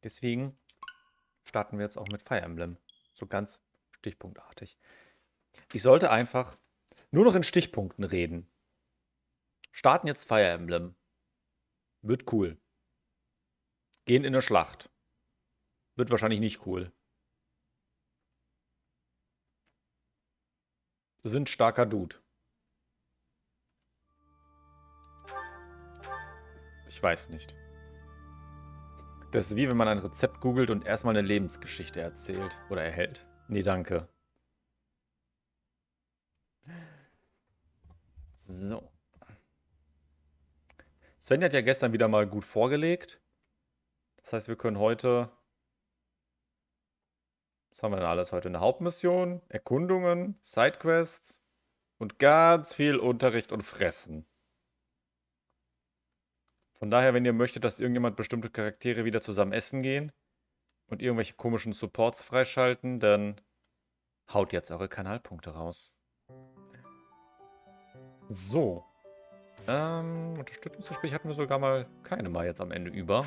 Deswegen starten wir jetzt auch mit Fire Emblem. So ganz stichpunktartig. Ich sollte einfach nur noch in Stichpunkten reden. Starten jetzt Fire Emblem. Wird cool. Gehen in eine Schlacht. Wird wahrscheinlich nicht cool. Sind starker Dude. Ich weiß nicht. Das ist wie wenn man ein Rezept googelt und erstmal eine Lebensgeschichte erzählt oder erhält. Nee, danke. So. Sven hat ja gestern wieder mal gut vorgelegt. Das heißt, wir können heute... Was haben wir denn alles heute? Eine Hauptmission, Erkundungen, Sidequests und ganz viel Unterricht und Fressen. Von daher, wenn ihr möchtet, dass irgendjemand bestimmte Charaktere wieder zusammen essen gehen und irgendwelche komischen Supports freischalten, dann haut jetzt eure Kanalpunkte raus. So. Unterstützungsgespräch hatten wir sogar mal keine mal jetzt am Ende über.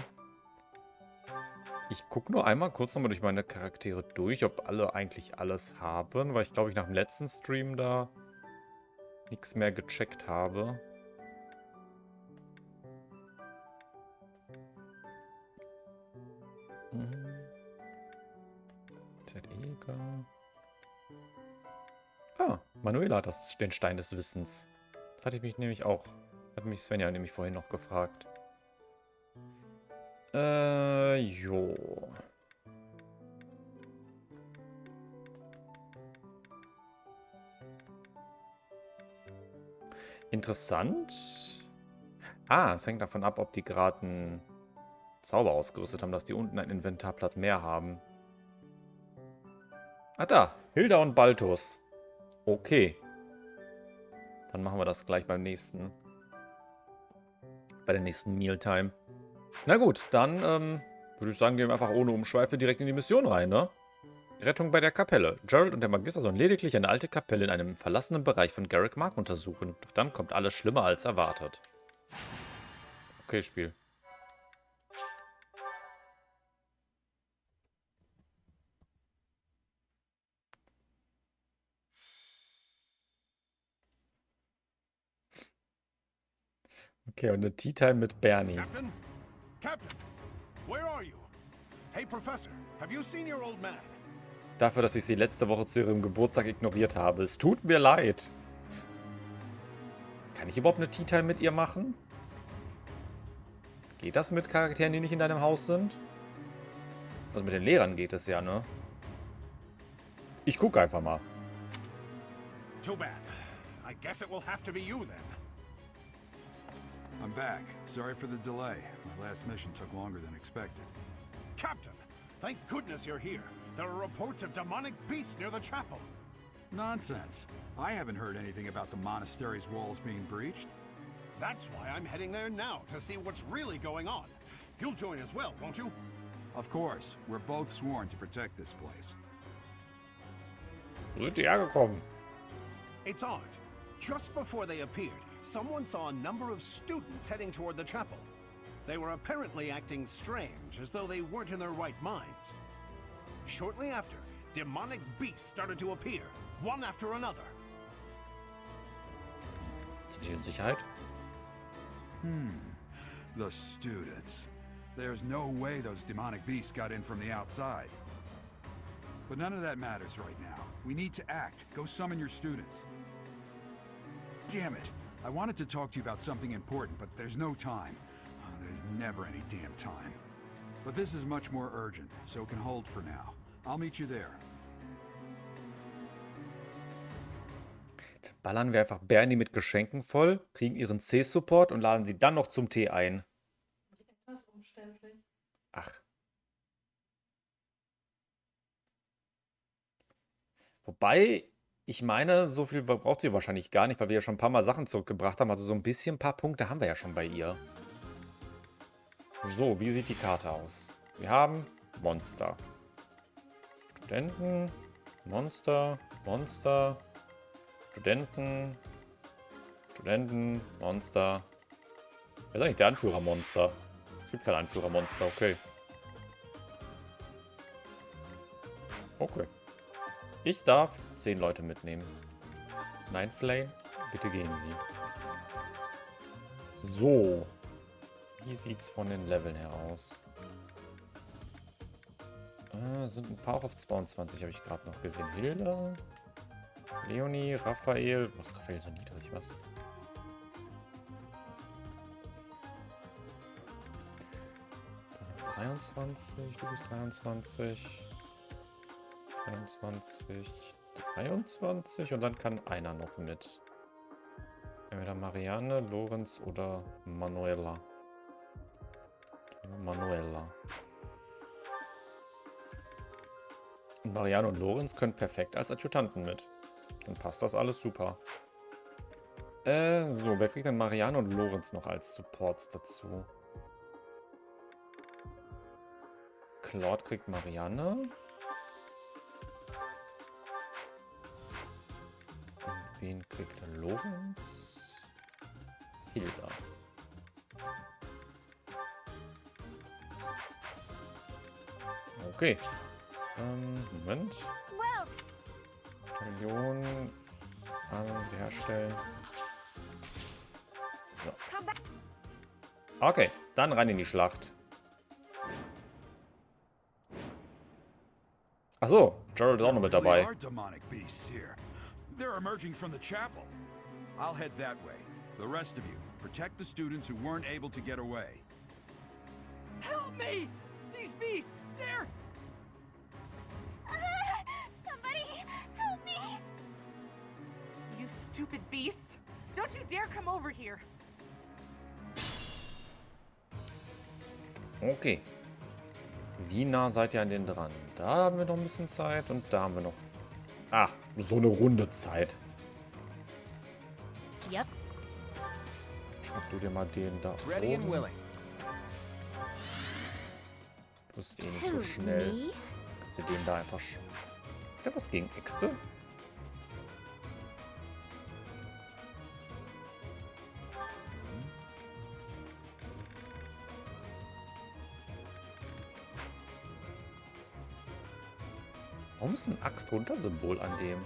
Ich gucke nur einmal kurz nochmal durch meine Charaktere durch, ob alle eigentlich alles haben, weil ich glaube, ich nach dem letzten Stream da nichts mehr gecheckt habe. ZEG. Ah, Manuela hat den Stein des Wissens. Das hatte ich mich nämlich auch. Hat mich Svenja nämlich vorhin noch gefragt. Jo. Interessant. Ah, es hängt davon ab, ob die gerade einen Zauber ausgerüstet haben, dass die unten einen Inventarplatz mehr haben. Ah, da. Hilda und Baltus. Okay. Dann machen wir das gleich beim nächsten. Bei der nächsten Mealtime. Na gut, dann würde ich sagen, gehen wir einfach ohne Umschweife direkt in die Mission rein, ne? Rettung bei der Kapelle. Gerald und der Magister sollen lediglich eine alte Kapelle in einem verlassenen Bereich von Garrick Mark untersuchen. Doch dann kommt alles schlimmer als erwartet. Okay, Spiel. Okay, und eine Tea Time mit Bernie. Captain? Captain! Where are you? Hey, Professor, have you seen your old man? Dafür, dass ich sie letzte Woche zu ihrem Geburtstag ignoriert habe. Es tut mir leid. Kann ich überhaupt eine Tea Time mit ihr machen? Geht das mit Charakteren, die nicht in deinem Haus sind? Also mit den Lehrern geht es ja, ne? Ich gucke einfach mal. Too bad. I guess it will have to be you then. I'm back. Sorry for the delay. My last mission took longer than expected. Captain, thank goodness you're here. There are reports of demonic beasts near the chapel. Nonsense. I haven't heard anything about the monastery's walls being breached. That's why I'm heading there now, to see what's really going on. You'll join as well, won't you? Of course. We're both sworn to protect this place. Wo sind die hergekommen? It's odd. Just before they appeared, someone saw a number of students heading toward the chapel. They were apparently acting strange, as though they weren't in their right minds. Shortly after, demonic beasts started to appear, one after another. Sind die in Sicherheit? The students. There's no way those demonic beasts got in from the outside. But none of that matters right now. We need to act. Go summon your students. Damn it. I wanted to talk to you about something important, but there's no time. There's never any damn time. But this is much more urgent, so it can hold for now. I'll meet you there. Dann ballern wir einfach Bernie mit Geschenken voll, kriegen ihren C-Support und laden sie dann noch zum Tee ein. Etwas umständlich. Ach. Wobei, ich meine, so viel braucht sie wahrscheinlich gar nicht, weil wir ja schon ein paar Mal Sachen zurückgebracht haben. Also so ein bisschen, ein paar Punkte haben wir ja schon bei ihr. So, wie sieht die Karte aus? Wir haben Monster. Studenten, Monster, Monster, Studenten, Studenten, Monster. Wer ist eigentlich der Anführer Monster? Es gibt keinen Anführer Monster, okay. Okay. Ich darf 10 Leute mitnehmen. Nein, Flame, bitte gehen Sie. So. Wie sieht's von den Leveln her aus? Sind ein paar auch auf 22, habe ich gerade noch gesehen. Hilda, Leonie, Raphael. Was ist Raphael so niedrig? Was? Dann 23, du bist 23. 23, 23 und dann kann einer noch mit. Entweder Marianne, Lorenz oder Manuela. Manuela. Und Marianne und Lorenz können perfekt als Adjutanten mit. Dann passt das alles super. So, wer kriegt denn Marianne und Lorenz noch als Supports dazu? Claude kriegt Marianne. Und wen kriegt der Lorenz? Hilda. Okay. Moment. Bataillon herstellen. So. Okay, dann rein in die Schlacht. Achso, Gerald ist auch noch mit dabei. There really are demonic beasts here. They're emerging from the chapel. I'll head that way. The rest of you, protect the students who weren't able to get away. Help me! These beasts, they're... Somebody, help me! You stupid beasts! Don't you dare come over here! Okay. Wie nah seid ihr an den dran? Da haben wir noch ein bisschen Zeit und da haben wir noch... Ah, so eine Runde Zeit. Yep. Schnapp du dir mal den da Ready and oben. willing. Du bist eh nicht so schnell. Kannst du den da einfach... Hat der was gegen Äxte? Warum ist ein Axt-Runter-Symbol an dem?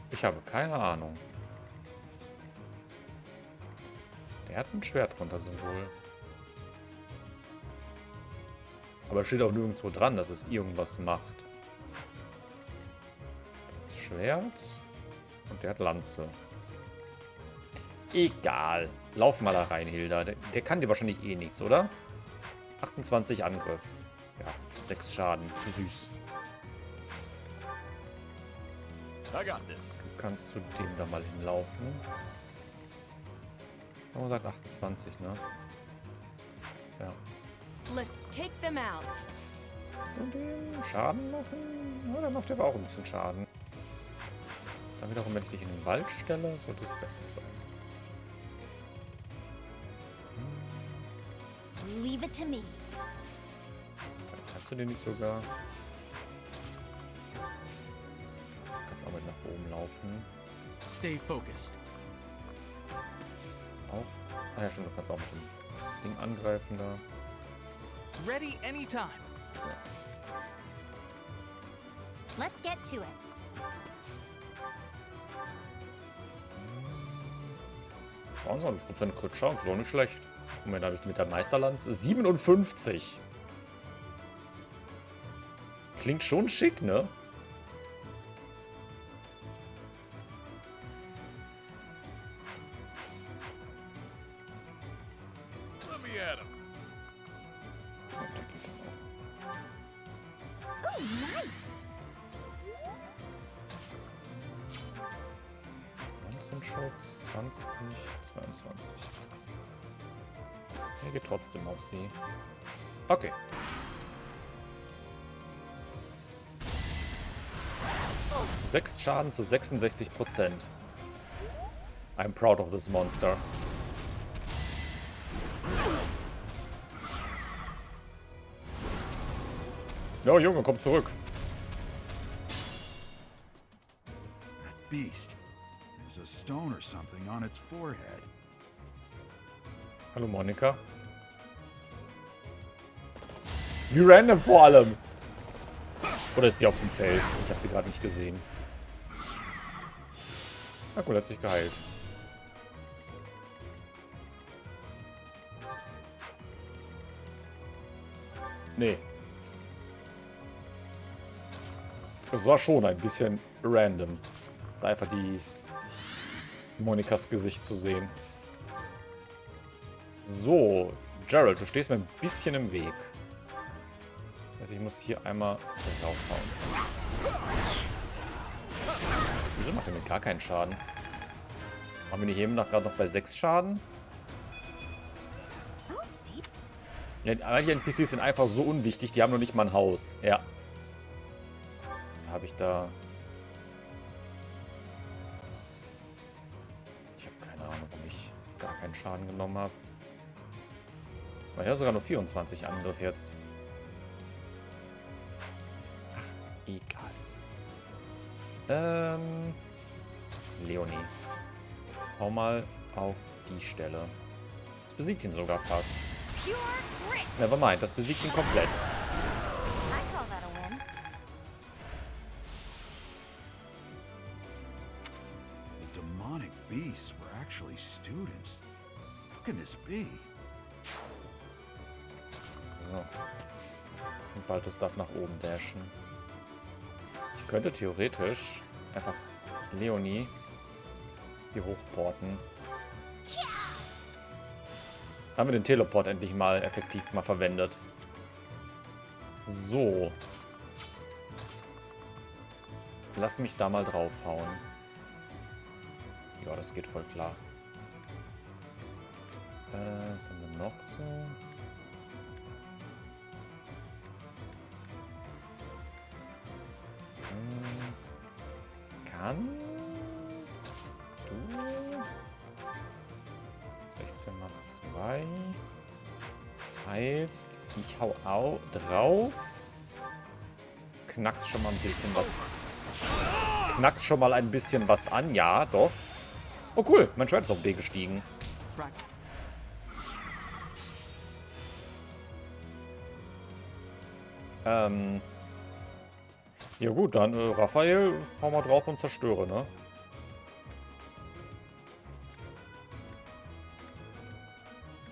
Ich habe keine Ahnung. Der hat ein Schwert-Runter-Symbol. Aber steht auch nirgendwo dran, dass es irgendwas macht. Das Schwert. Und der hat Lanze. Egal. Lauf mal da rein, Hilda. Der kann dir wahrscheinlich eh nichts, oder? 28 Angriff. Ja, 6 Schaden. Süß. I got this. Du kannst zu dem da mal hinlaufen. Oh, sagt 28, ne? Ja. Let's take them out. Kannst du dem Schaden machen? Ja, der macht aber auch ein bisschen Schaden. Dann wiederum, wenn ich dich in den Wald stelle, sollte es besser sein. Leave it to me. Kannst du den nicht sogar? Du kannst auch mit nach oben laufen. Stay focused. Auch. Ah ja, stimmt, du kannst auch mit dem Ding angreifen da. Ready anytime. So. Let's get to it. 22% Crit Chance, ist auch nicht schlecht. Moment, habe ich mit der Meisterlanze 57. Klingt schon schick, ne? Let me at him. Oh, nice. 19 Schutz, 20, 22. Er geht trotzdem auf sie. Okay. Sechs Schaden zu 66%. I'm proud of this monster. Ja, Junge, komm zurück. Beast. There's a stone or something on its forehead. Hallo Monika. Wie random vor allem. Oder ist die auf dem Feld? Ich habe sie gerade nicht gesehen. Na gut, hat sich geheilt. Nee. Es war schon ein bisschen random. Da einfach die Monikas Gesicht zu sehen. So, Gerald, du stehst mir ein bisschen im Weg. Das heißt, ich muss hier einmal draufhauen. Wieso macht er mir gar keinen Schaden? Haben wir nicht eben gerade noch bei 6 Schaden? Ja, manche NPCs sind einfach so unwichtig, die haben noch nicht mal ein Haus. Ja. Habe ich da... Ich habe keine Ahnung, warum ich gar keinen Schaden genommen habe. Weil ja sogar nur 24 Angriff jetzt. Ach, egal. Leonie. Hau mal auf die Stelle. Das besiegt ihn sogar fast. Nevermind, das besiegt ihn komplett. The demonic beasts were actually students. How can this be? So. Und Balthus darf nach oben dashen. Ich könnte theoretisch einfach Leonie hier hochporten. Haben wir den Teleport endlich mal effektiv mal verwendet. So. Lass mich da mal draufhauen. Ja, das geht voll klar. Was haben wir noch so? Kannst du 16 mal 2 heißt, ich hau auch drauf. Knackst schon mal ein bisschen was. Knackst schon mal ein bisschen was an. Ja, doch. Oh cool, mein Schwert ist auf B gestiegen. Ja gut, dann Raphael, hau mal drauf und zerstöre, ne?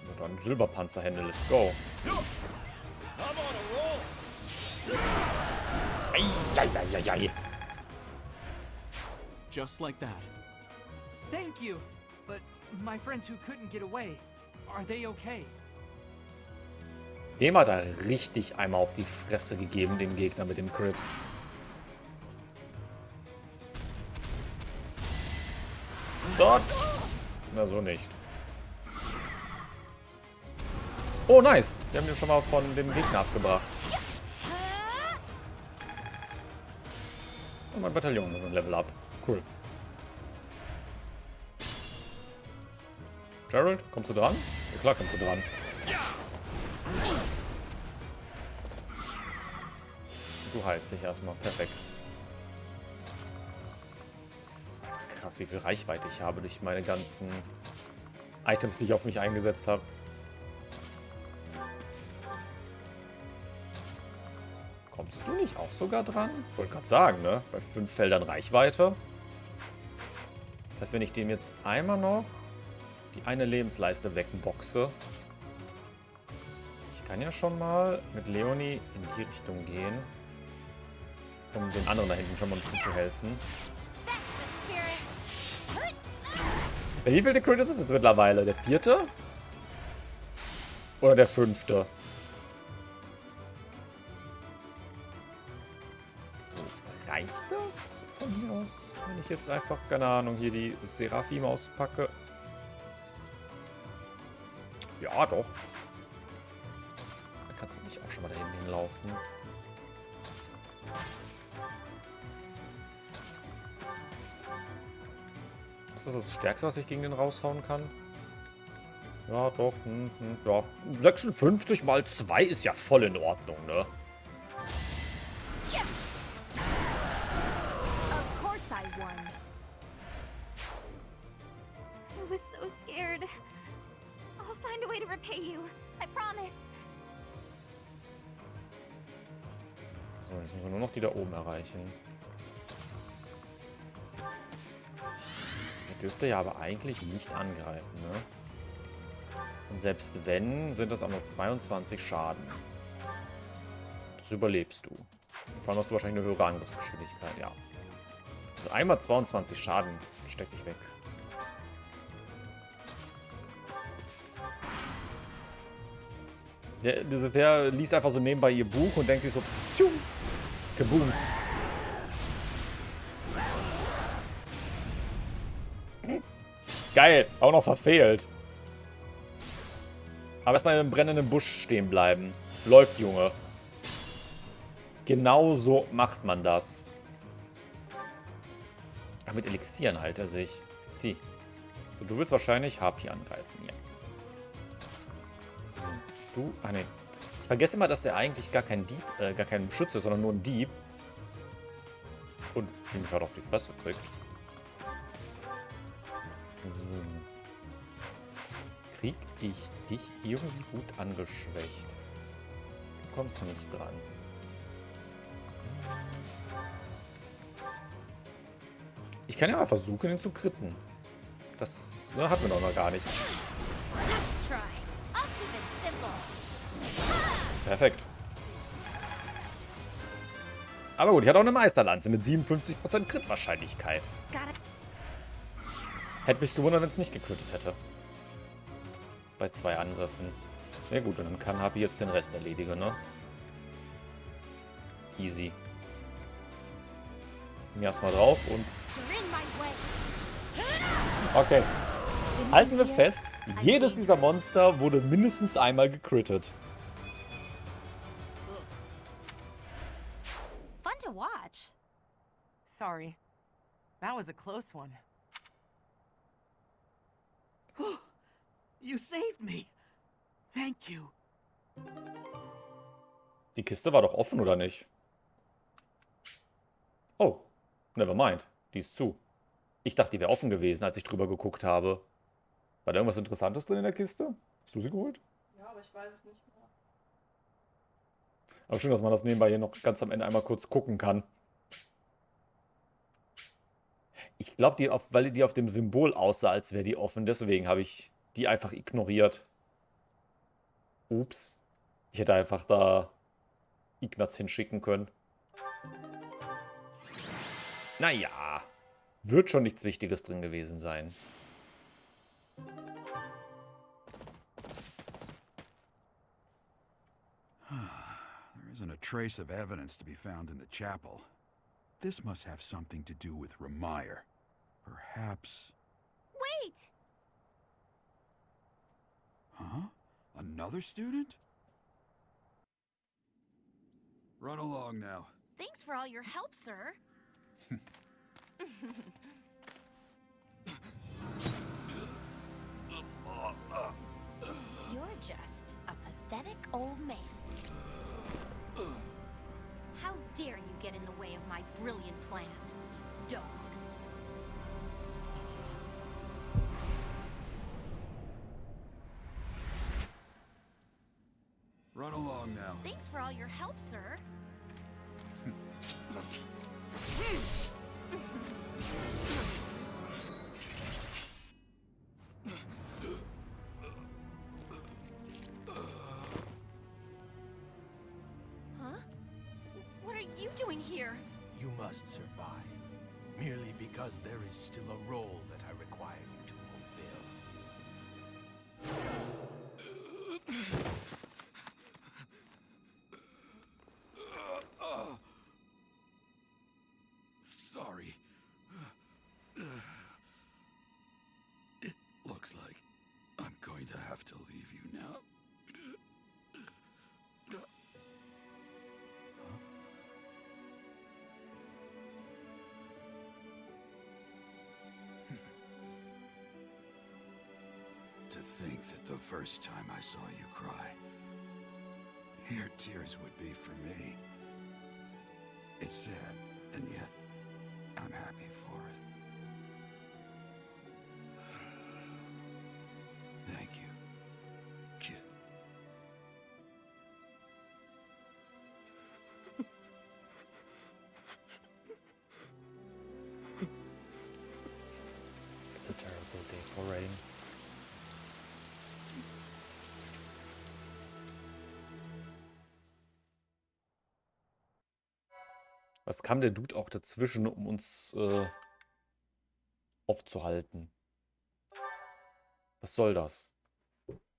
Und dann Silberpanzerhände, let's go. Eieieiei. Just like that. Thank you. But my friends who couldn't get away, are they okay? Dem hat er richtig einmal auf die Fresse gegeben, dem Gegner mit dem Crit. Dodge! Na, so nicht. Oh, nice. Wir haben ihn schon mal von dem Gegner abgebracht. Und mein Bataillon ist ein Level up. Cool. Gerald, kommst du dran? Ja, klar kommst du dran. Du heilst dich erstmal. Perfekt. Das ist einfach krass, wie viel Reichweite ich habe durch meine ganzen Items, die ich auf mich eingesetzt habe. Kommst du nicht auch sogar dran? Ich wollte gerade sagen, ne? Bei 5 Feldern Reichweite. Das heißt, wenn ich dem jetzt einmal noch die eine Lebensleiste wegboxe. Ich kann ja schon mal mit Leonie in die Richtung gehen. Um den anderen da hinten schon mal ein bisschen zu helfen. Wie viel Crit ist es jetzt mittlerweile? Der 4.? Oder der 5.? So, reicht das von hier aus? Wenn ich jetzt einfach, keine Ahnung, hier die Seraphim auspacke. Ja, doch. Da kannst du mich auch schon mal da hinten hinlaufen. Ist das das Stärkste, was ich gegen den raushauen kann? Ja, doch. Ja. 56 mal 2 ist ja voll in Ordnung, ne? find a way to repay you. I promise. So, jetzt müssen wir nur noch die da oben erreichen. Der dürfte ja aber eigentlich nicht angreifen, ne? Und selbst wenn, sind das auch nur 22 Schaden. Das überlebst du. Vor allem hast du wahrscheinlich eine höhere Angriffsgeschwindigkeit, ja. Also einmal 22 Schaden stecke ich weg. Der liest einfach so nebenbei ihr Buch und denkt sich so, tschuh, kabooms. Geil, auch noch verfehlt. Aber erstmal in einem brennenden Busch stehen bleiben. Läuft, Junge. Genau so macht man das. Ach, mit Elixieren heilt er sich. Sie. So, du willst wahrscheinlich Harpy angreifen. Ja. So, du. Ah, ne. Ich vergesse immer, dass er eigentlich gar kein Dieb, gar kein Schütze ist, sondern nur ein Dieb. Und ihn gerade auf die Fresse kriegt. So. Krieg ich dich irgendwie gut angeschwächt? Du kommst nicht dran. Ich kann ja mal versuchen, ihn zu kritten. Das hatten wir doch noch gar nicht. Let's try. I'll keep it simple. Perfekt. Aber gut, ich hatte auch eine Meisterlanze mit 57% Crit-Wahrscheinlichkeit. Got it. Hätte mich gewundert, wenn es nicht gekrittet hätte. Bei 2 Angriffen. Ja gut, und dann kann Harpy jetzt den Rest erledigen, ne? Easy. Mir erstmal drauf und... You're in my way. Okay. Halten wir fest, jedes dieser Monster wurde mindestens einmal gecrittet. Fun to watch. Sorry. That was a close one. You saved me. Thank you. Die Kiste war doch offen, oder nicht? Oh, never mind. Die ist zu. Ich dachte, die wäre offen gewesen, als ich drüber geguckt habe. War da irgendwas Interessantes drin in der Kiste? Hast du sie geholt? Ja, aber ich weiß es nicht mehr. Aber schön, dass man das nebenbei hier noch ganz am Ende einmal kurz gucken kann. Ich glaube, weil die auf dem Symbol aussah, als wäre die offen. Deswegen habe ich die einfach ignoriert. Ups. Ich hätte einfach da Ignaz hinschicken können. Naja. Wird schon nichts Wichtiges drin gewesen sein. There isn't a trace of evidence to be found in the chapel. This must have something to do with Ramire. Perhaps... Wait! Huh? Another student? Run along now. Thanks for all your help, sir. You're just a pathetic old man. How dare you get in the way of my brilliant plan, dog? Run along now. Thanks for all your help, sir. Huh? What are you doing here? You must survive, merely because there is still a role that I require you to fulfill. Sorry. It looks like I'm going to have to leave you now. To think that the first time I saw you cry, your tears would be for me. It's sad, and yet I'm happy for it. Thank you. Go day for rain. Was kam der Dude auch dazwischen, um uns aufzuhalten? Was soll das?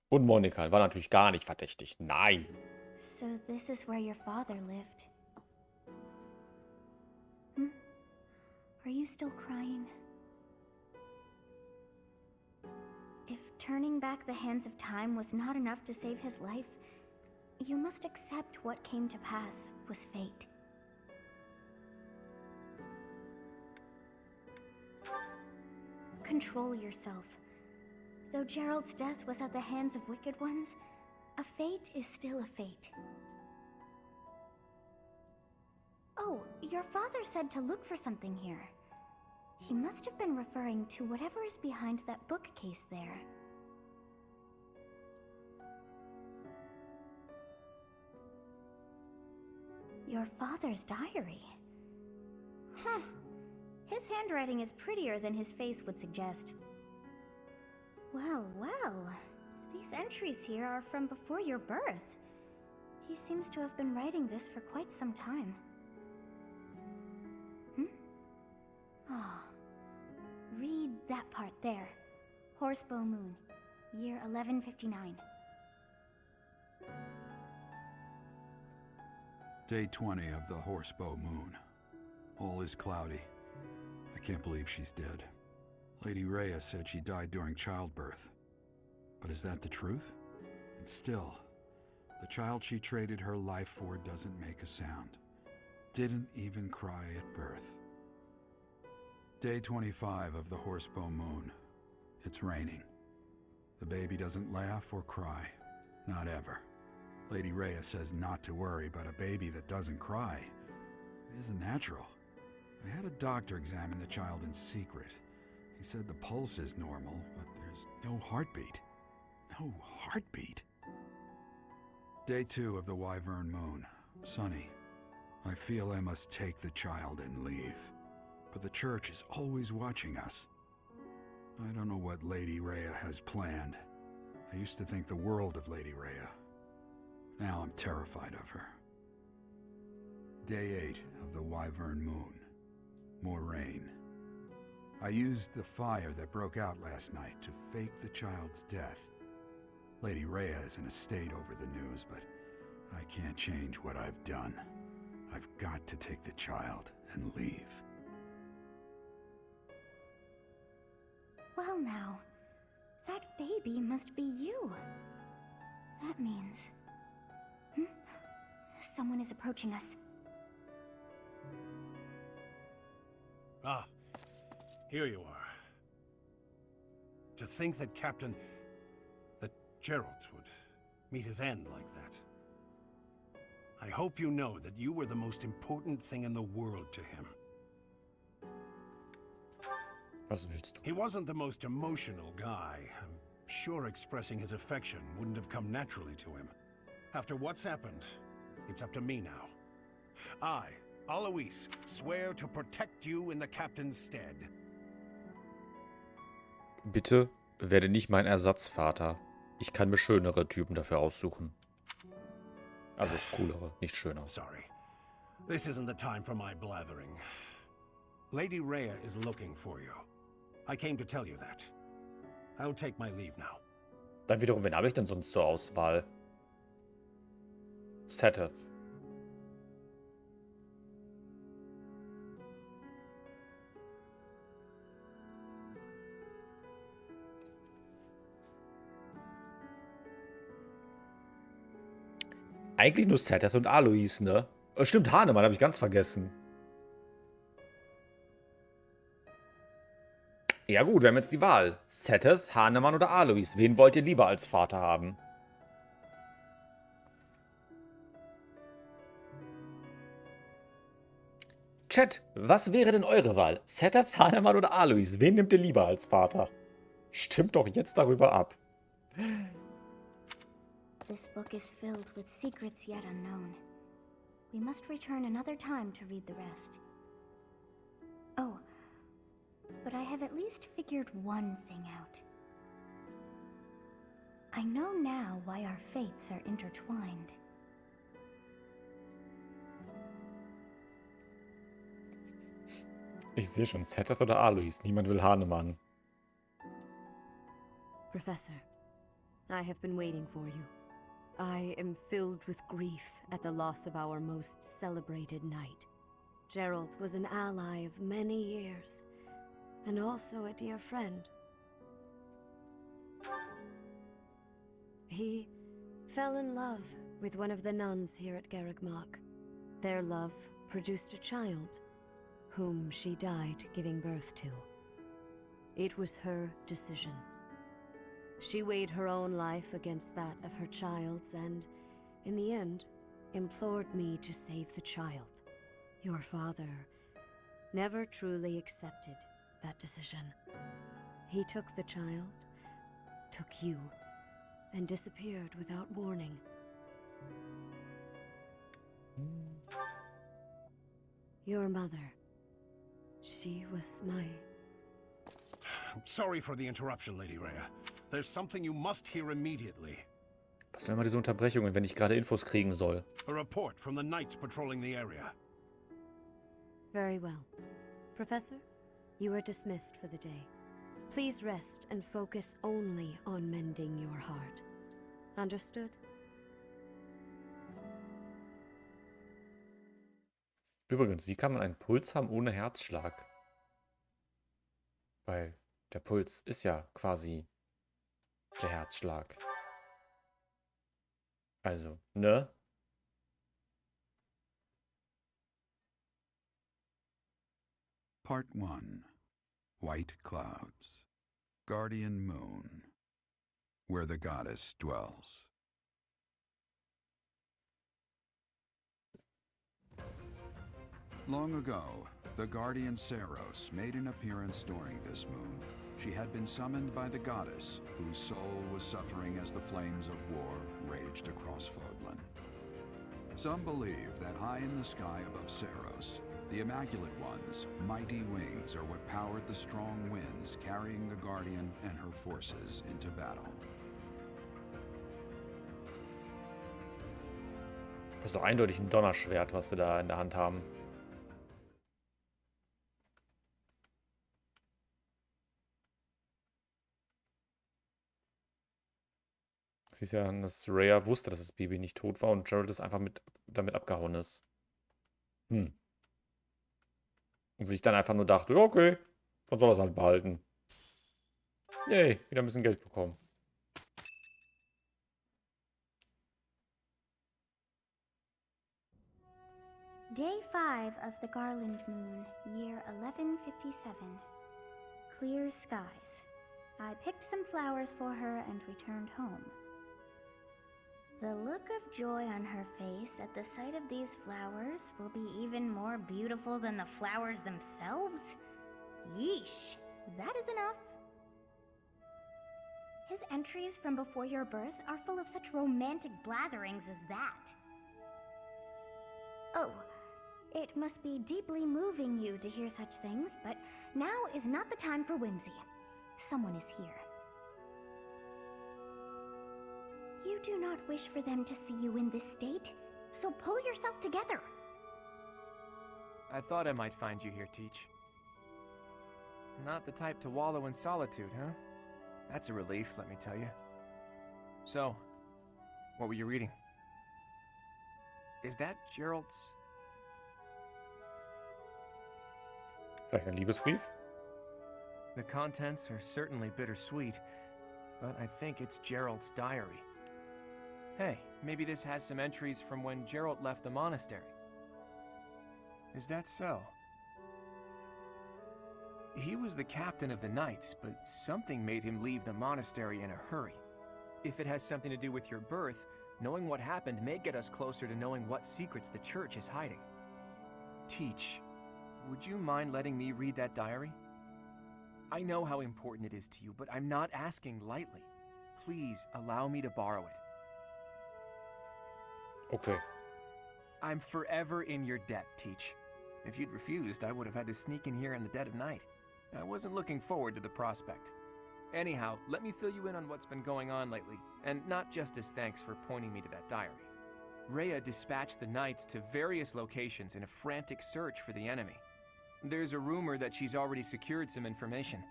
Und Monika war natürlich gar nicht verdächtig. Nein. So this is where your father lived. Hmm? Are you still crying? If turning back the hands of time was not enough to save his life, you must accept what came to pass was fate. Control yourself. Though Gerald's death was at the hands of wicked ones, a fate is still a fate. Oh, your father said to look for something here. He must have been referring to whatever is behind that bookcase there. Your father's diary. Huh. His handwriting is prettier than his face would suggest. Well, well. These entries here are from before your birth. He seems to have been writing this for quite some time. Ah. Read that part there. Horsebow Moon, year 1159. Day 20 of the Horsebow Moon. All is cloudy. I can't believe she's dead. Lady Rhea said she died during childbirth. But is that the truth? And still, the child she traded her life for doesn't make a sound. Didn't even cry at birth. Day 25 of the Horsebow Moon. It's raining. The baby doesn't laugh or cry. Not ever. Lady Rhea says not to worry, but a baby that doesn't cry isn't natural. I had a doctor examine the child in secret. He said the pulse is normal, but there's no heartbeat. No heartbeat. Day 2 of the Wyvern Moon. Sunny. I feel I must take the child and leave. But the church is always watching us. I don't know what Lady Rhea has planned. I used to think the world of Lady Rhea. Now I'm terrified of her. Day 8 of the Wyvern Moon. More rain. I used the fire that broke out last night to fake the child's death. Lady Rhea is in a state over the news, but I can't change what I've done. I've got to take the child and leave. Well now, that baby must be you. That means... Someone is approaching us. Ah, here you are. To think that that Gerald would meet his end like that. I hope you know that you were the most important thing in the world to him. Was willst du? He wasn't the most emotional guy. I'm sure expressing his affection wouldn't have come naturally to him. After what's happened, it's up to me now. I, Alois, swear to protect you in the captain's stead. Bitte werde nicht mein Ersatzvater. Ich kann mir schönere Typen dafür aussuchen. Also coolere, nicht schöner. Sorry. This isn't the time for my blathering. Lady Rhea is looking for you. I came to tell you that. I'll take my leave now. Dann wiederum, wen habe ich denn sonst zur Auswahl? Setheth. Eigentlich nur Setheth und Alois, ne? Stimmt, Hahnemann habe ich ganz vergessen. Ja gut, wir haben jetzt die Wahl. Setheth, Hahnemann oder Alois. Wen wollt ihr lieber als Vater haben? Chat, was wäre denn eure Wahl? Setheth, Hahnemann oder Alois? Wen nehmt ihr lieber als Vater? Stimmt doch jetzt darüber ab. This book is filled with secrets yet unknown. We must return another time to read the rest. Oh, but I have at least figured one thing out. I know now why our fates are intertwined. Ich sehe schon, Seth oder Alois. Niemand will Hahnemann. Professor, I have been waiting for you. I am filled with grief at the loss of our most celebrated knight. Gerald was an ally of many years, and also a dear friend. He fell in love with one of the nuns here at Garrigmach. Their love produced a child, whom she died giving birth to. It was her decision. She weighed her own life against that of her child's and, in the end, implored me to save the child. Your father never truly accepted that decision. He took the child, took you, and disappeared without warning. Your mother, she was my... Sorry for the interruption, Lady Rhea. There's something you must hear immediately. Was sind immer diese Unterbrechungen, wenn ich gerade Infos kriegen soll? A report from the knights patrolling the area. Very well. Professor, you are dismissed for the day. Please rest and focus only on mending your heart. Understood? Übrigens, wie kann man einen Puls haben ohne Herzschlag? Weil der Puls ist ja quasi der Herzschlag. Also, ne? Part 1. White Clouds. Guardian Moon. Where the goddess dwells. Long ago, the guardian Saros made an appearance during this moon. She had been summoned by the goddess, whose soul was suffering as the flames of war raged across Fodlan. Some believe that high in the sky above Saros, the Immaculate One's mighty wings are what powered the strong winds carrying the Guardian and her forces into battle. Das ist doch eindeutig ein Donnerschwert, was sie da in der Hand haben. Siehst ja, dass Rhea wusste, dass das Baby nicht tot war und Gerald ist einfach damit abgehauen ist. Und sich dann einfach nur dachte, ja, okay, dann soll er es halt behalten. Yay, wieder ein bisschen Geld bekommen. Day 5 of the Garland Moon, year 1157. Clear skies. I picked some flowers for her and returned home. The look of joy on her face at the sight of these flowers will be even more beautiful than the flowers themselves? Yeesh, that is enough. His entries from before your birth are full of such romantic blatherings as that. Oh, it must be deeply moving you to hear such things, but now is not the time for whimsy. Someone is here. You do not wish for them to see you in this state, so pull yourself together. I thought I might find you here, Teach. Not the type to wallow in solitude, huh? That's a relief, let me tell you. So, what were you reading? Is that Gerald's? Vielleicht ein Liebesbrief? The contents are certainly bittersweet, but I think it's Gerald's diary. Hey, maybe this has some entries from when Gerald left the monastery. Is that so? He was the captain of the knights, but something made him leave the monastery in a hurry. If it has something to do with your birth, knowing what happened may get us closer to knowing what secrets the church is hiding. Teach, would you mind letting me read that diary? I know how important it is to you, but I'm not asking lightly. Please allow me to borrow it. Okay. I'm forever in your debt, Teach. If you'd refused, I would have had to sneak in here in the dead of night. I wasn't looking forward to the prospect. Anyhow, let me fill you in on what's been going on lately, and not just as thanks for pointing me to that diary. Rhea dispatched the Knights to various locations in a frantic search for the enemy. There's a rumor that she's already secured some information.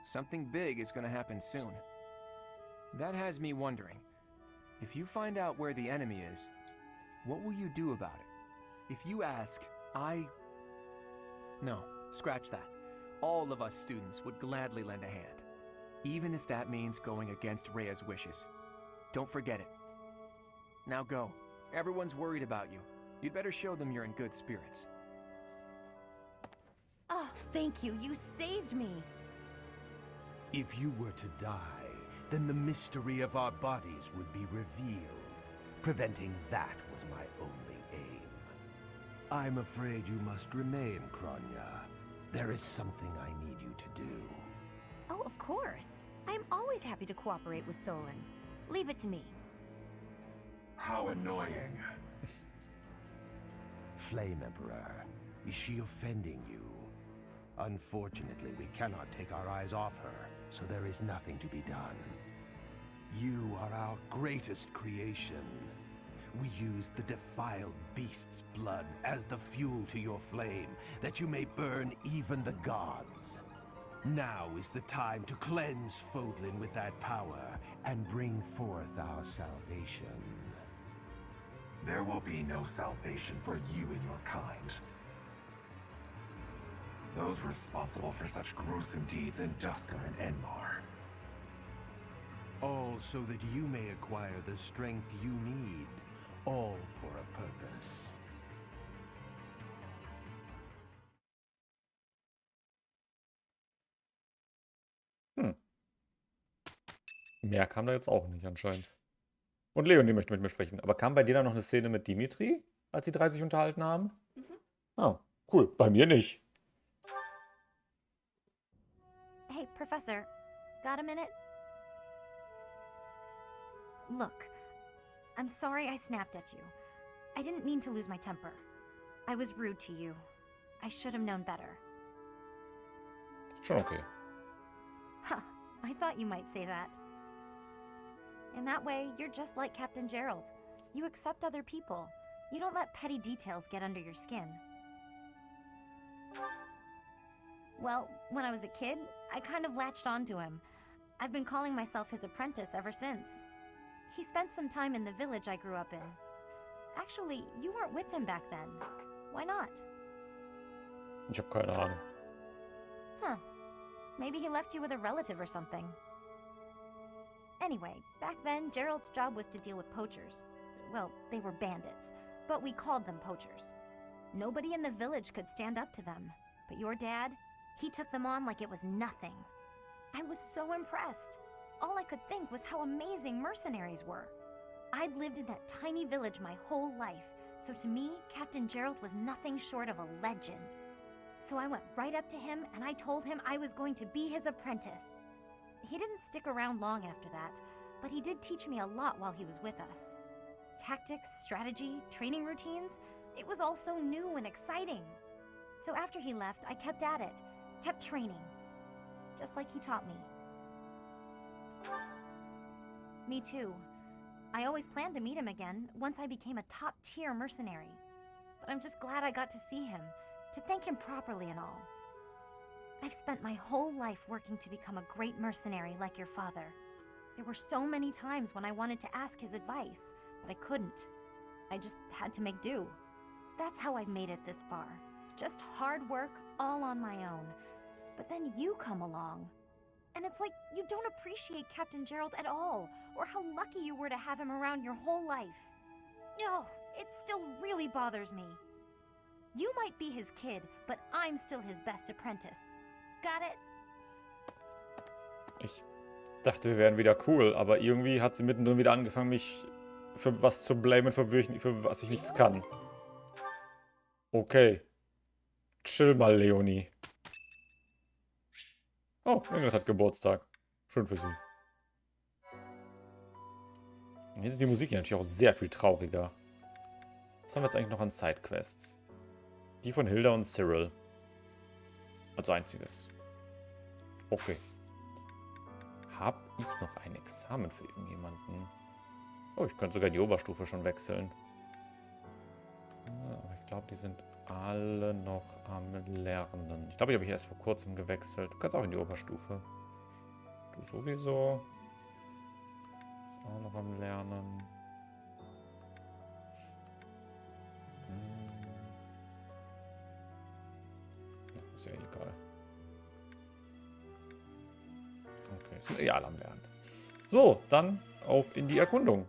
Something big is going to happen soon. That has me wondering, if you find out where the enemy is, what will you do about it? If you ask, No, scratch that. All of us students would gladly lend a hand, even if that means going against Rhea's wishes. Don't forget it. Now go. Everyone's worried about you. You'd better show them you're in good spirits. Oh, thank you. You saved me. If you were to die, then the mystery of our bodies would be revealed. Preventing that was my only aim. I'm afraid you must remain, Kronya. There is something I need you to do. Oh, of course. I'm always happy to cooperate with Solon. Leave it to me. How annoying. Flame Emperor, is she offending you? Unfortunately, we cannot take our eyes off her, so there is nothing to be done. You are our greatest creation. We use the defiled beast's blood as the fuel to your flame, that you may burn even the gods. Now is the time to cleanse Fodlan with that power and bring forth our salvation. There will be no salvation for you and your kind. Those responsible for such gruesome deeds in Dusker and Enmar. All so that you may acquire the strength you need, all for a purpose. Mehr kam da jetzt auch nicht anscheinend. Und Leonie möchte mit mir sprechen. Aber kam bei dir da noch eine Szene mit Dimitri, als die drei sich unterhalten haben? Ah, cool. Bei mir nicht. Hey, Professor. Got a minute? Look, I'm sorry I snapped at you. I didn't mean to lose my temper. I was rude to you. I should have known better. Schon okay. Huh, I thought you might say that. In that way, you're just like Captain Gerald. You accept other people. You don't let petty details get under your skin. Well, when I was a kid, I kind of latched onto him. I've been calling myself his apprentice ever since. He spent some time in the village I grew up in. Actually, you weren't with him back then. Why not? Ich habe keine Ahnung. Huh. Maybe he left you with a relative or something. Anyway, back then, Gerald's job was to deal with poachers. Well, they were bandits, but we called them poachers. Nobody in the village could stand up to them. But your dad, he took them on like it was nothing. I was so impressed. All I could think was how amazing mercenaries were. I'd lived in that tiny village my whole life, so to me, Captain Gerald was nothing short of a legend. So I went right up to him and I told him I was going to be his apprentice. He didn't stick around long after that, but he did teach me a lot while he was with us. Tactics, strategy, training routines, it was all so new and exciting. So after he left, I kept at it, kept training, just like he taught me. Me too. I always planned to meet him again once I became a top-tier mercenary. But I'm just glad I got to see him, to thank him properly and all. I've spent my whole life working to become a great mercenary like your father. There were so many times when I wanted to ask his advice, but I couldn't. I just had to make do. That's how I've made it this far. Just hard work, all on my own. But then you come along. And it's like you don't appreciate Captain Gerald at all, or how lucky you were to have him around your whole life. No, it still really bothers me. You might be his kid, but I'm still his best apprentice. Got it? Ich dachte, wir wären wieder cool, aber irgendwie hat sie mittendrin wieder angefangen, mich für was zu blamen, für was ich nichts kann. Okay. Chill mal, Leonie. Oh, Ingrid hat Geburtstag. Schön für sie. Jetzt ist die Musik hier natürlich auch sehr viel trauriger. Was haben wir jetzt eigentlich noch an Sidequests? Die von Hilda und Cyril. Als einziges. Okay. Hab ich noch ein Examen für irgendjemanden? Oh, ich könnte sogar die Oberstufe schon wechseln. Aber ich glaube, die sind alle noch am Lernen. Ich glaube, die habe ich erst vor kurzem gewechselt. Du kannst auch in die Oberstufe. Du sowieso. Ist auch noch am Lernen. Ja, ist ja egal. Okay, sind eh alle am Lernen. So, dann auf in die Erkundung.